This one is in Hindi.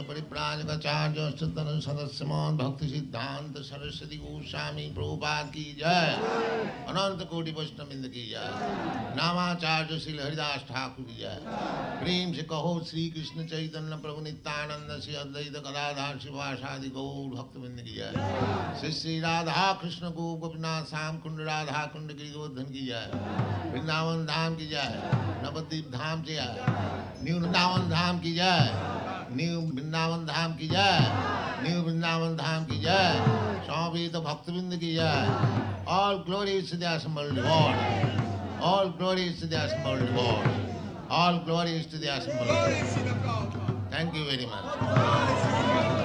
परिव्राजकाचार्य तनु सदस्यमान भक्ति सिद्धांत सरस्वती गोस्वामी प्रभुपाद की जय। अनंत कोटि वैष्णववृंद की जय। नामाचार्य श्री हरिदास ठाकुर की जय। प्रेम से कहो श्री कृष्ण चैतन्य प्रभु नित्यानंद श्री अद्वैत गदाधर शिवासादि गौर भक्तवृंद की जय। श्री श्री राधा कृष्ण को गोपीनाथ श्याम कुंड राधा कुंड गिरिगोवर्धन की जय। वृंदावन धाम की जय। नवद्वीप धाम की जय। न्यू वृंदावन धाम की जय। न्यू वृंदावन धाम की जय। न्यू वृंदावन धाम की जय। स्वामी तो भक्तवृंद की जय। All glories to the assembled Lord. All glories to the assembled Lord. All glories to the assembled Lord. Thank you very much.